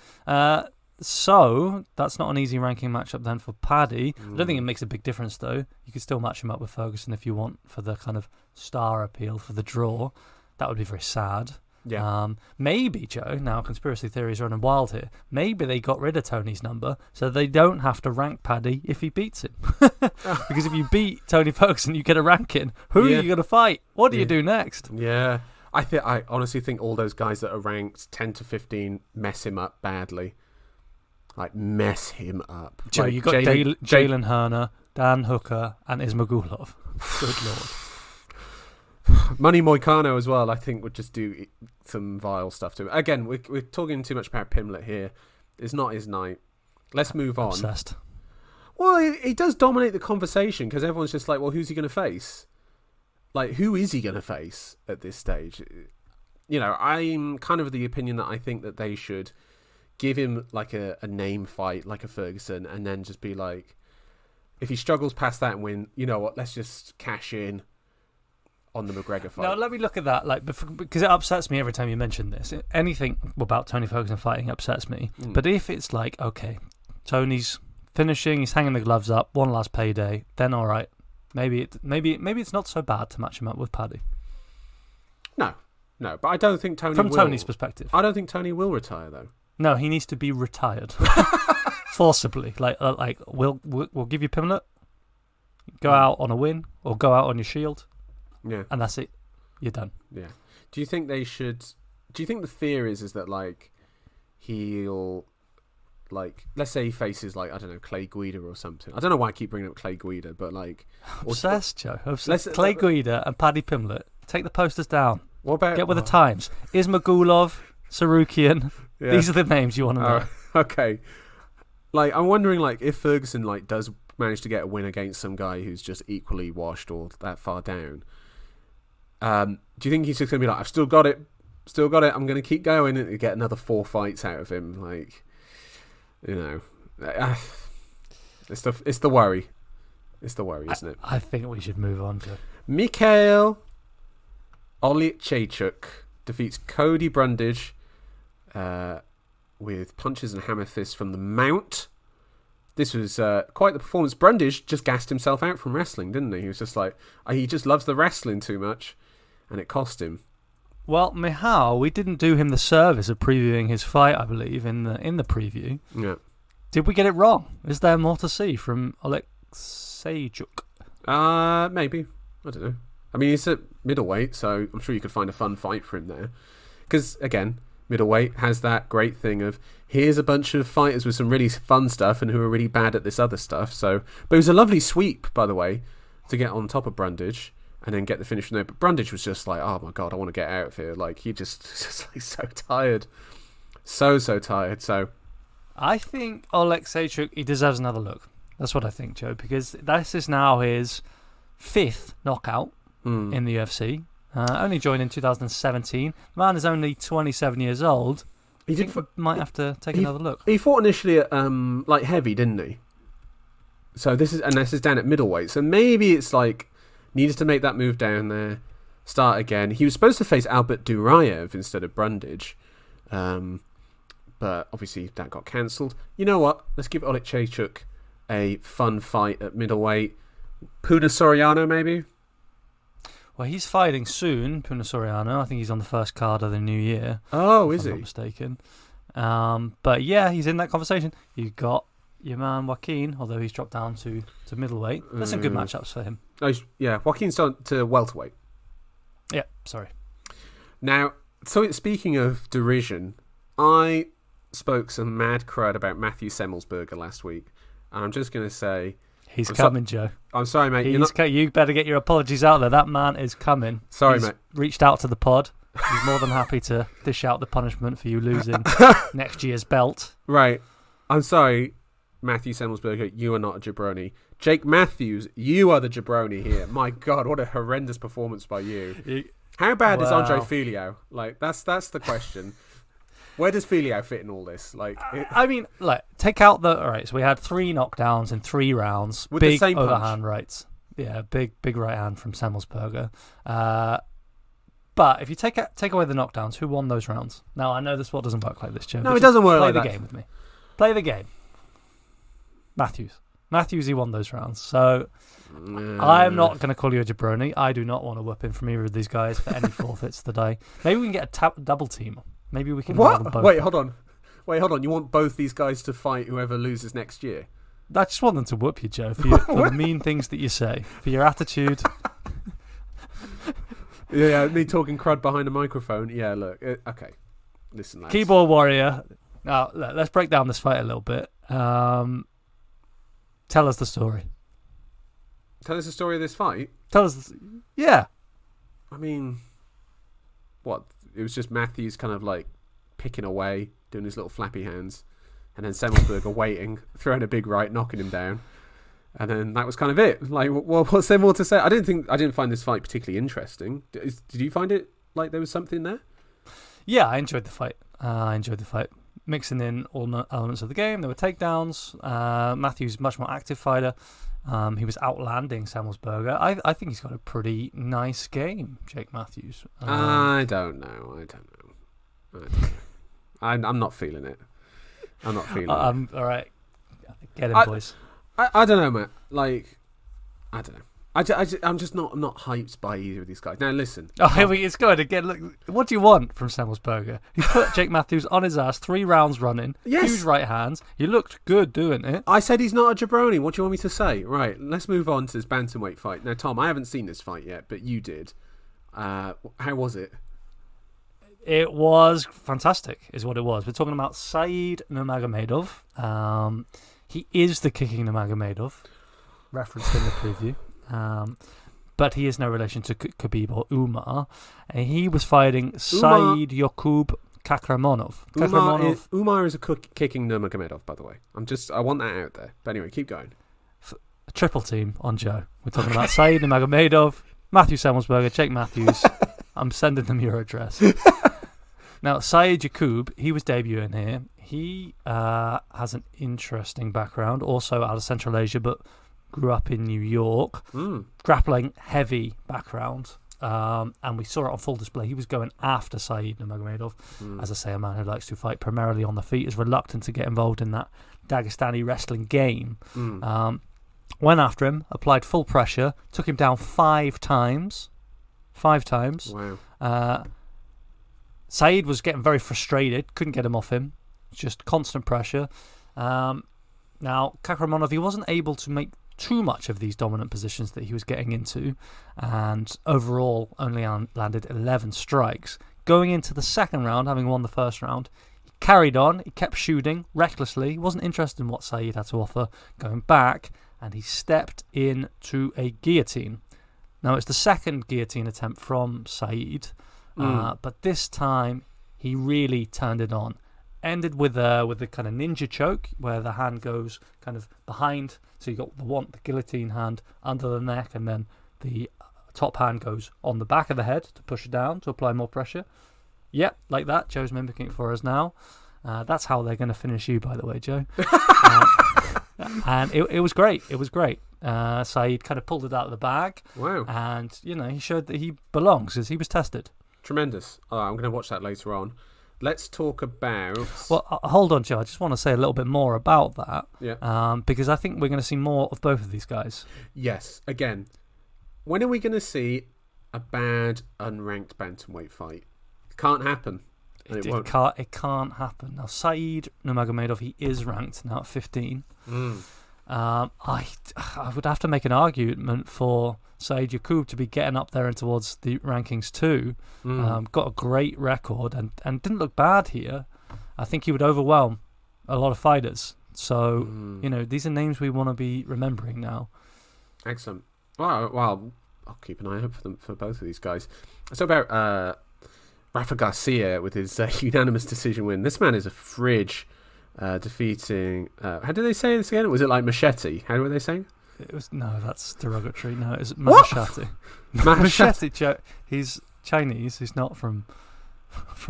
So, that's not an easy ranking matchup then for Paddy. I don't think it makes a big difference, though. You could still match him up with Ferguson if you want for the kind of star appeal, for the draw. That would be very sad. Yeah. Maybe, Joe, now conspiracy theories running wild here, maybe they got rid of Tony's number so they don't have to rank Paddy if he beats him. Because if you beat Tony Ferguson, you get a ranking. Who are you going to fight? What do you do next? Yeah. I honestly think all those guys that are ranked 10 to 15 mess him up badly. Like, mess him up. Joe, like you got Jalen Herner, Dan Hooker, and Ismagulov. Good lord. Money Moicano as well, I think, would just do some vile stuff to him. Again, we're talking too much about Pimblett here. It's not his night. Let's move on. Obsessed. Well, he does dominate the conversation because everyone's just like, well, who's he going to face? Like, who is he going to face at this stage? You know, I'm kind of the opinion that I think that they should give him like a name fight, like a Ferguson, and then just be like, if he struggles past that and win, you know what, let's just cash in on the McGregor fight. Now, let me look at that, like, because it upsets me every time you mention this. Anything about Tony Ferguson fighting upsets me. But if it's like, okay, Tony's finishing, he's hanging the gloves up, one last payday, then all right, maybe it's not so bad to match him up with Paddy. No, No, but I don't think Tony From will. Tony's perspective. I don't think Tony will retire, though. No, he needs to be retired. Forcibly. Like we'll give you Pimlet, go out on a win, or go out on your shield. Yeah. And that's it. You're done. Yeah. Do you think they should... Do you think the fear is that, like, he'll... Like, let's say he faces, like, I don't know, Clay Guida or something. I don't know why I keep bringing up Clay Guida, but, like... Obsessed, Joe. Obsessed. Clay Guida and Paddy Pimlet. Take the posters down. What about... Get with the times. Ismagulov, Sarukian. Yeah. These are the names you want to know. Okay. Like, I'm wondering, like, if Ferguson, like, does manage to get a win against some guy who's just equally washed or that far down, do you think he's just going to be like, I've still got it, I'm going to keep going and get another 4 fights out of him? Like, you know, it's the worry. It's the worry, isn't it? I think we should move on to Michal Oleksiejczuk defeats Cody Brundage with punches and hammer fists from the mount. This was quite the performance. Brundage just gassed himself out from wrestling, didn't he? He was just like, he just loves the wrestling too much, and it cost him. Well, Michal, we didn't do him the service of previewing his fight, I believe, in the preview. Yeah. Did we get it wrong? Is there more to see from Oleksiejczuk? Maybe. I don't know. I mean, he's at middleweight, so I'm sure you could find a fun fight for him there. Because, again, middleweight has that great thing of, here's a bunch of fighters with some really fun stuff and who are really bad at this other stuff. So, but it was a lovely sweep, by the way, to get on top of Brundage and then get the finish from there. But Brundage was just like, oh my God, I want to get out of here. Like, he just like so tired. So tired. So I think Oleksiejczuk, he deserves another look. That's what I think, Joe, because this is now his 5th knockout in the UFC. Only joined in 2017. The man is only 27 years old. He might have to take another look. He fought initially at light heavy, didn't he? So this is down at middleweight. So maybe it's like needed to make that move down there, start again. He was supposed to face Albert Duraev instead of Brundage, but obviously that got cancelled. You know what? Let's give Oleksiejczuk a fun fight at middleweight. Puna Soriano, maybe. Well, he's fighting soon, Puna Soriano. I think he's on the first card of the new year. Oh, is he? I'm not mistaken. But yeah, he's in that conversation. You've got your man Joaquin, although he's dropped down to middleweight. There's some good matchups for him. Oh, yeah, Joaquin's down to welterweight. Yeah, sorry. Now, so speaking of derision, I spoke some mad crud about Matthew Semmelsberger last week, and I'm just going to say... He's coming, Joe. I'm sorry, mate. You better get your apologies out there. That man is coming. Sorry, He's mate. Reached out to the pod. He's more than happy to dish out the punishment for you losing next year's belt. Right. I'm sorry, Matthew Semmelsberger. You are not a jabroni. Jake Matthews, you are the jabroni here. My God, what a horrendous performance by you. How bad is Andre Filio? Like, that's the question. Where does Filio fit in all this? Like, I mean, take out the... All right, so we had 3 knockdowns in 3 rounds. With big the same overhand punch. rights. Yeah, big right hand from Semmelsberger. But if you take away the knockdowns, who won those rounds? Now, I know the sport doesn't work like this, Joe. No, it doesn't work like that. Play the game with me. Play the game. Matthews, he won those rounds. So I'm not going to call you a jabroni. I do not want to whip in from either of these guys for any forfeits today. Maybe we can get a double team. Maybe we can... What? Wait, hold on. You want both these guys to fight whoever loses next year? I just want them to whoop you, Joe, for the mean things that you say, for your attitude. Yeah, me talking crud behind a microphone. Yeah, look. Okay. Listen, lads. Keyboard warrior. Now, let's break down this fight a little bit. Tell us the story. Tell us the story of this fight? Yeah. I mean, what? It was just Matthews kind of like picking away, doing his little flappy hands, and then Semmelsberger waiting, throwing a big right, knocking him down, and then that was kind of it. Like, well, what's there more to say? I didn't find this fight particularly interesting. Did you find it like there was something there? Yeah, I enjoyed the fight. Mixing in all elements of the game. There were takedowns. Matthews, much more active fighter. He was outlanding Semmelsberger. I think he's got a pretty nice game, Jake Matthews. I don't know. I'm not feeling it. I'm not feeling it. All right. Get him, boys. I don't know, Matt. Like, I don't know. I'm not hyped by either of these guys. Now listen. Oh, here it's going again. Look, what do you want from Semmelsberger? He put Jake Matthews on his ass 3 rounds running. Yes. Huge right hands. He looked good doing it. I said he's not a jabroni. What do you want me to say? Right, let's move on to this bantamweight fight. Now, Tom, I haven't seen this fight yet, but you did. How was it? It was fantastic, is what it was. We're talking about Said Nurmagomedov. He is the kicking Nurmagomedov, referenced in the preview. But he is no relation to Khabib or Umar. And he was fighting Said Yakub Kakramonov. Umar is a kicking Nurmagomedov, by the way. I want that out there. But anyway, keep going. A triple team on Joe. We're talking about Said Nurmagomedov, Matthew Semmelsberger, Jake Matthews. I'm sending them your address. Now, Said Yakub, he was debuting here. He has an interesting background, also out of Central Asia, but grew up in New York. Grappling heavy background. And we saw it on full display. He was going after Said Nurmagomedov. As I say, a man who likes to fight primarily on the feet, is reluctant to get involved in that Dagestani wrestling game. Went after him, applied full pressure, took him down 5 times. 5 times. Wow. Said was getting very frustrated, couldn't get him off him. Just constant pressure. Now, Kakramonov, he wasn't able to make too much of these dominant positions that he was getting into, and overall only landed 11 strikes. Going into the second round, having won the first round, he carried on, he kept shooting recklessly. He wasn't interested in what Said had to offer. Going back, and he stepped into a guillotine. Now, it's the second guillotine attempt from Said, but this time he really turned it on. Ended with the kind of ninja choke, where the hand goes kind of behind. So you got the guillotine hand under the neck, and then the top hand goes on the back of the head to push it down, to apply more pressure. Yep, like that. Joe's mimicking it for us now. That's how they're going to finish you, by the way, Joe. And it was great. It was great. Said kind of pulled it out of the bag. Wow. And, he showed that he belongs, because he was tested. Tremendous. I'm going to watch that later on. Let's talk about... Well, hold on, Joe. I just want to say a little bit more about that. Yeah. Because I think we're going to see more of both of these guys. Yes. Again, when are we going to see a bad, unranked bantamweight fight? It can't happen. It can't happen. Now, Said Nurmagomedov, he is ranked now at 15. I would have to make an argument for Said Yakub to be getting up there and towards the rankings too. Got a great record and didn't look bad here. I think he would overwhelm a lot of fighters. So, these are names we want to be remembering now. Excellent. Well, I'll keep an eye out for both of these guys. So about Rafa Garcia with his unanimous decision win. This man is a fridge, defeating... how did they say this again? Was it like machete? How were they saying? No, that's derogatory. No, it's Maheshati. Maheshati. He's Chinese. He's not from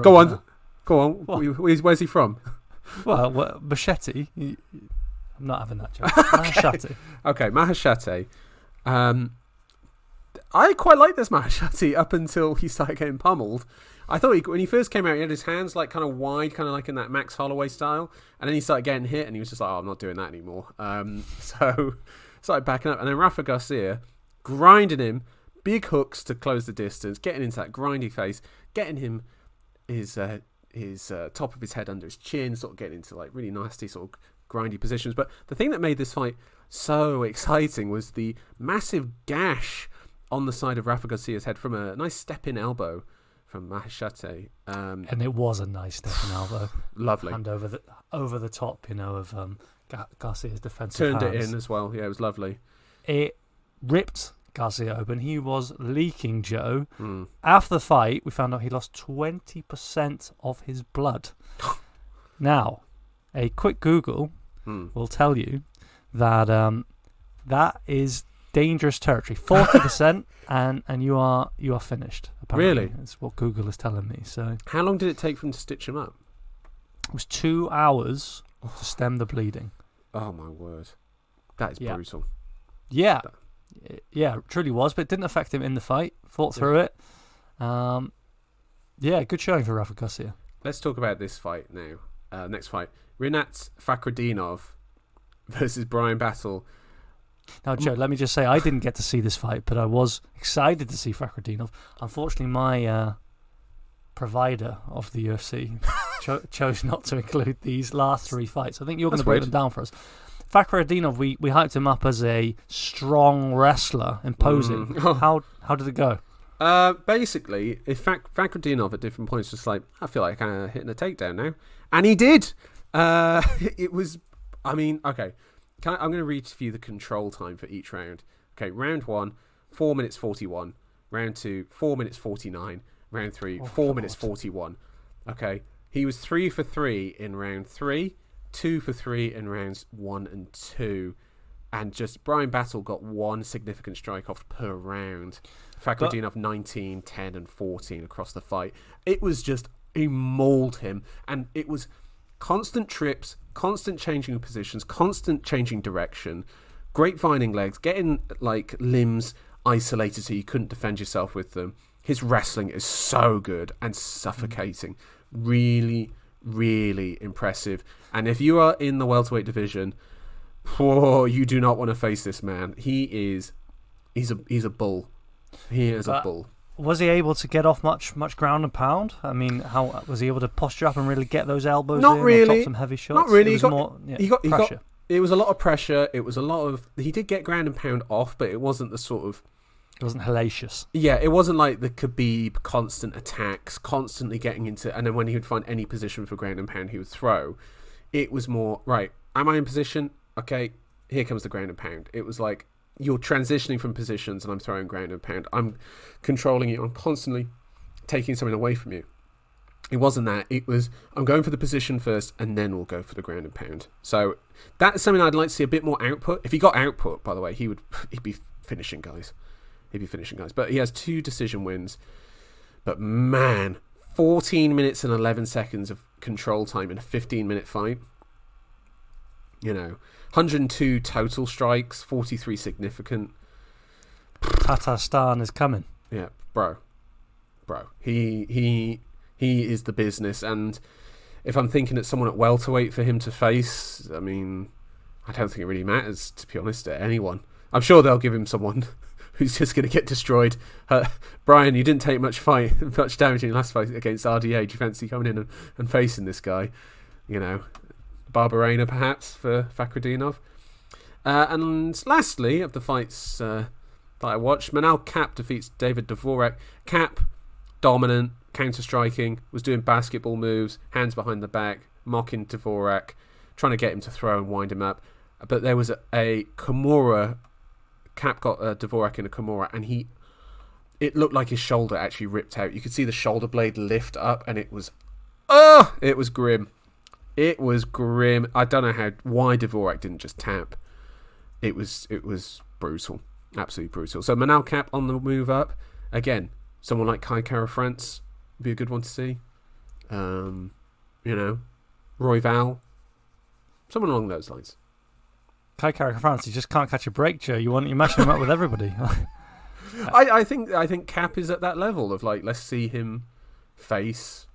Go on. Where's he from? Well, machete. I'm not having that joke. Maheshati. Okay, Maheshati. I quite like this Maheshati up until he started getting pummeled. I thought when he first came out, he had his hands like kind of wide, kind of like in that Max Holloway style, and then he started getting hit, and he was just like, "Oh, I'm not doing that anymore." So started backing up, and then Rafa Garcia grinding him, big hooks to close the distance, getting into that grindy face, getting him his top of his head under his chin, sort of getting into like really nasty sort of grindy positions. But the thing that made this fight so exciting was the massive gash on the side of Rafa Garcia's head from a nice step-in elbow from Maheshati. And it was a nice step-in elbow. Lovely. And over the top, of Garcia's defensive Turned hands. it in as well. Yeah, it was lovely. It ripped Garcia open. He was leaking, Joe. After the fight, we found out he lost 20% of his blood. Now, a quick Google will tell you that that is dangerous territory. 40% and you are finished. Apparently. Really? That's what Google is telling me. So how long did it take for him to stitch him up? It was 2 hours to stem the bleeding. Oh my word. That is brutal. Yeah. Yeah, it truly was, but it didn't affect him in the fight. Fought through it. Good showing for Rafa Garcia. Let's talk about this fight now. Next fight. Rinat Fakhretdinov versus Brian Battle. Now, Joe, let me just say I didn't get to see this fight, but I was excited to see Fakhretdinov. Unfortunately, my provider of the UFC chose not to include these last 3 fights. I think you're going to break them down for us. Fakhretdinov, we hyped him up as a strong wrestler, imposing. How did it go? Basically, if Fakhretdinov at different points was like, I feel like I'm hitting a takedown now. And he did. It was, okay. I'm going to read to you the control time for each round. Okay, round 1, 4 minutes 41. Round 2, 4 minutes 49. Round 3, 4 minutes 41. Okay, he was 3 for 3 in round 3, 2 for 3 in rounds 1 and 2. And just Brian Battle got 1 significant strike off per round. Fakhretdinov 19, 10 and 14 across the fight. It was just, he mauled him. And it was constant trips, constant changing of positions, constant changing direction, grapevining legs, getting like limbs isolated so you couldn't defend yourself with them. His wrestling is so good and suffocating. Really, really impressive. And if you are in the welterweight division, you do not want to face this man. He's a bull. He is a bull. Was he able to get off much ground and pound? I mean, how was he able to posture up and really get those elbows not in? Really. Or drop some heavy shots? Not really. It was pressure. It was a lot of pressure. It was a lot of. He did get ground and pound off, but it wasn't the sort of. It wasn't hellacious. Yeah, it wasn't like the Khabib constant attacks, constantly getting into, and then when he would find any position for ground and pound, he would throw. It was more, right, am I in position? Okay, here comes the ground and pound. It was like, you're transitioning from positions and I'm throwing ground and pound. I'm controlling you. I'm constantly taking something away from you. It wasn't that. It was, I'm going for the position first and then we'll go for the ground and pound. So that's something I'd like to see a bit more output. If he got output, by the way, he'd be finishing guys. But he has 2 decision wins. But man, 14 minutes and 11 seconds of control time in a 15-minute fight. 102 total strikes, 43 significant. Tatarstan is coming. Yeah, bro. He is the business. And if I'm thinking it's someone at welterweight for him to face, I mean, I don't think it really matters, to be honest, to anyone. I'm sure they'll give him someone who's just going to get destroyed. Brian, you didn't take much damage in your last fight against RDA. Do you fancy coming in and facing this guy? Barberena perhaps for Fakhretdinov. And lastly, of the fights that I watched, Manal Cap defeats David Dvorak. Cap, dominant, counter-striking, was doing basketball moves, hands behind the back, mocking Dvorak, trying to get him to throw and wind him up. But there was a Kimura. Cap got Dvorak in a Kimura, and it looked like his shoulder actually ripped out. You could see the shoulder blade lift up, and it was grim. It was grim. I don't know why Dvorak didn't just tap. It was brutal, absolutely brutal. So Manal Cap on the move up again. Someone like Kai Kara-France would be a good one to see. Roy Val, someone along those lines. Kai Kara-France, you just can't catch a break, Joe. You're matching him up with everybody. I think Cap is at that level of like, let's see him face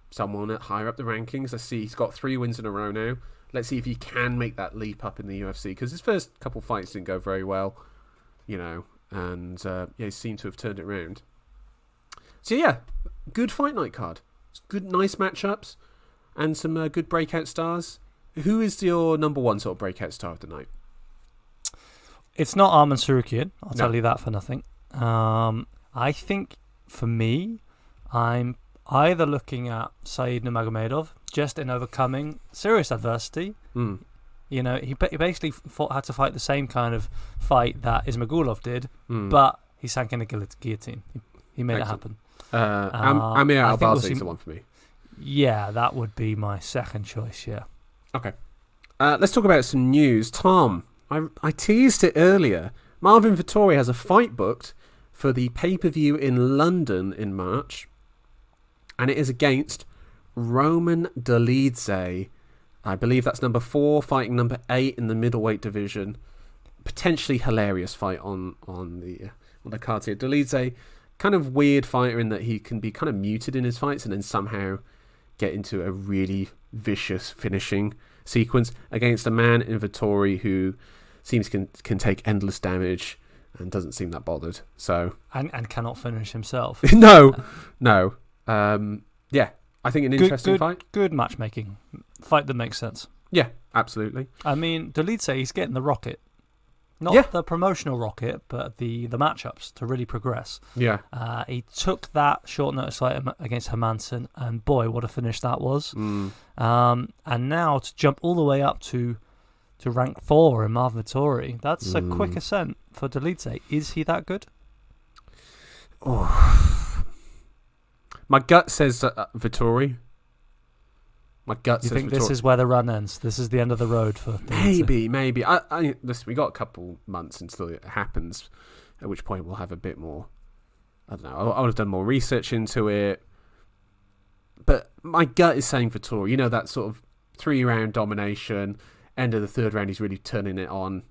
someone at higher up the rankings. Let's see, he's got 3 wins in a row now. Let's see if he can make that leap up in the UFC, because his first couple fights didn't go very well, and he seemed to have turned it around. So yeah, good fight night card. Good, nice matchups, and some good breakout stars. Who is your number one sort of breakout star of the night? It's not Arman Tsarukyan, I'll tell you that for nothing. I think, for me, I'm either looking at Said Nurmagomedov, just in overcoming serious adversity. He basically had to fight the same kind of fight that Ismagulov did, but he sank in a guillotine. He made it happen. Amir Albazi is the one for me. Yeah, that would be my second choice, yeah. Okay. Let's talk about some news. Tom, I teased it earlier. Marvin Vettori has a fight booked for the pay-per-view in London in March, and it is against Roman Dolidze. I believe that's number 4, fighting number 8 in the middleweight division. Potentially hilarious fight on the card here. Dolidze, kind of weird fighter in that he can be kind of muted in his fights and then somehow get into a really vicious finishing sequence against a man in Vettori who seems can take endless damage and doesn't seem that bothered. So and cannot finish himself. no. Yeah, I think an interesting fight. Good matchmaking. Fight that makes sense. Yeah, absolutely. I mean, Dolidze, he's getting the rocket. Not the promotional rocket, but the matchups to really progress. Yeah. He took that short notice fight against Hermansson, and boy, what a finish that was. And now to jump all the way up to rank 4 in Marvin Vettori, that's a quick ascent for Dolidze. Is he that good? Oh. My gut says Vettori. My gut says think Vettori. This is where the run ends? This is the end of the road for Dolidze? Maybe. Listen, we got a couple months until it happens, at which point we'll have a bit more. I don't know. I would have done more research into it, but my gut is saying Vettori. You know, that sort of 3-round domination. End of the 3rd round, he's really turning it on,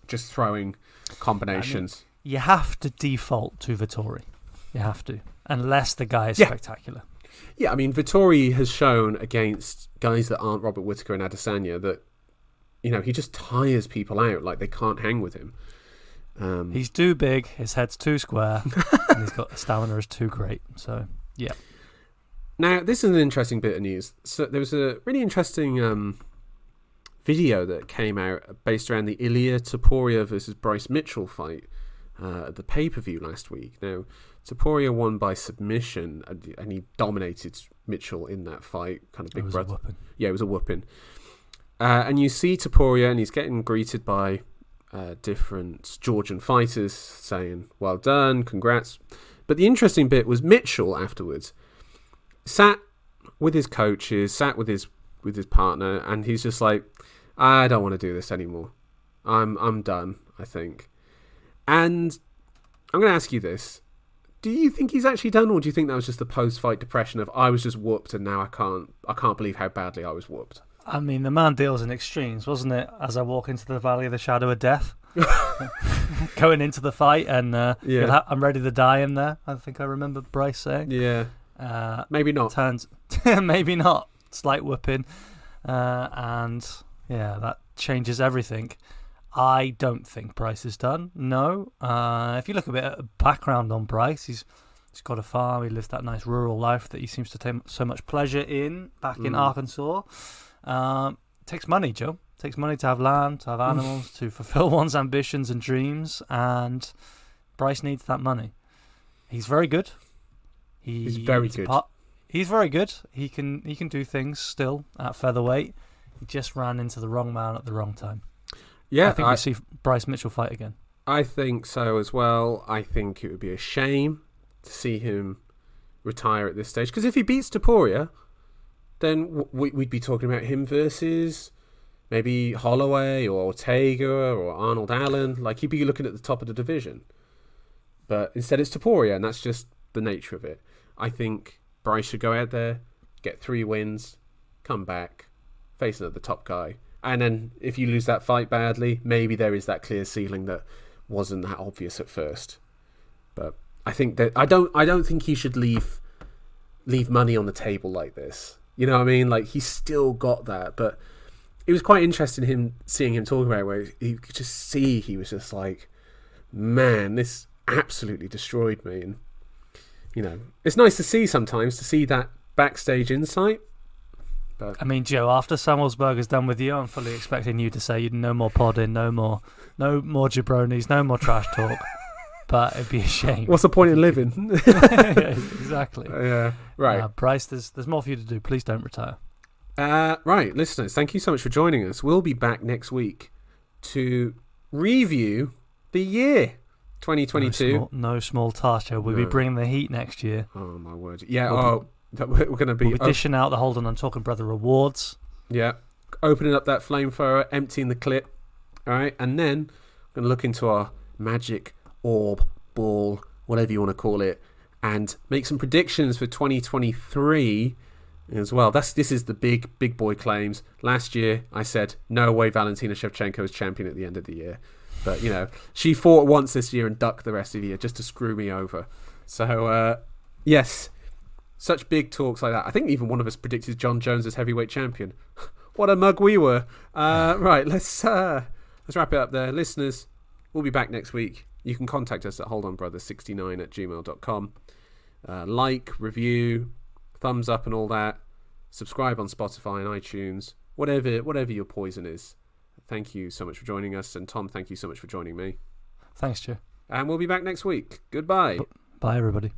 just throwing combinations. I mean, you have to default to Vettori. You have to, unless the guy is spectacular. Yeah, I mean, Vettori has shown against guys that aren't Robert Whittaker and Adesanya that, you know, he just tires people out. Like, they can't hang with him. He's too big, his head's too square, and he's got stamina is too great. So, yeah. Now, this is an interesting bit of news. So there was a really interesting video that came out based around the Ilia Topuria versus Bryce Mitchell fight at the pay-per-view last week. Now, Topuria won by submission, and he dominated Mitchell in that fight. Kind of big brother. Yeah, it was a whooping. And you see Topuria, and he's getting greeted by different Georgian fighters saying, "Well done, congrats." But the interesting bit was Mitchell afterwards sat with his coaches, sat with his partner, and he's just like, "I don't want to do this anymore. I'm done, I think." And I'm going to ask you this. Do you think he's actually done, or do you think that was just the post-fight depression of I was just whooped and now I can't believe how badly I was whooped? I mean, the man deals in extremes, wasn't it? As I walk into the valley of the shadow of death, going into the fight, and I'm ready to die in there. I think I remember Bryce saying. Yeah. Maybe not. Maybe not. Slight whooping, and that changes everything. I don't think Bryce is done. No. If you look a bit at background on Bryce, he's got a farm. He lives that nice rural life that he seems to take so much pleasure in back in Arkansas. Takes money, Joe. Takes money to have land, to have animals, to fulfill one's ambitions and dreams. And Bryce needs that money. He's very good. He's very good. He's very good. He can do things still at featherweight. He just ran into the wrong man at the wrong time. Yeah, I think we see Bryce Mitchell fight again. I think so as well. I think it would be a shame to see him retire at this stage. Because if he beats Topuria, then we'd be talking about him versus maybe Holloway or Ortega or Arnold Allen. Like, he'd be looking at the top of the division. But instead it's Topuria, and that's just the nature of it. I think Bryce should go out there, get 3 wins, come back, face another top guy. And then if you lose that fight badly, maybe there is that clear ceiling that wasn't that obvious at first. But I think that I don't think he should leave money on the table like this. You know what I mean? Like, he's still got that. But it was quite interesting seeing him talk about it, where you could just see he was just like, man, this absolutely destroyed me. And, you know, it's nice to see sometimes, to see that backstage insight. But I mean, Joe, after Samuelsberger's done with you, I'm fully expecting you to say no more podding, no more jabronis, no more trash talk. But it'd be a shame. What's the point in living? Yeah, exactly. Yeah, right. Bryce, there's more for you to do. Please don't retire. Right, listeners, thank you so much for joining us. We'll be back next week to review the year 2022. No small task, Joe. We'll be bringing the heat next year. Oh, my word. Yeah, we're going to be... We'll be dishing out the Hold On, I'm Talking Brother awards. Yeah. Opening up that flamethrower, emptying the clip. All right. And then we're going to look into our magic orb, ball, whatever you want to call it, and make some predictions for 2023 as well. This is the big boy claims. Last year, I said, no way Valentina Shevchenko is champion at the end of the year. But, you know, she fought once this year and ducked the rest of the year just to screw me over. So, yes... Such big talks like that. I think even one of us predicted John Jones as heavyweight champion. What a mug we were. Right, let's let's wrap it up there. Listeners, we'll be back next week. You can contact us at holdonbrother69@gmail.com. Like, review, thumbs up and all that. Subscribe on Spotify and iTunes. Whatever your poison is. Thank you so much for joining us. And Tom, thank you so much for joining me. Thanks, Joe. And we'll be back next week. Goodbye. Bye, everybody.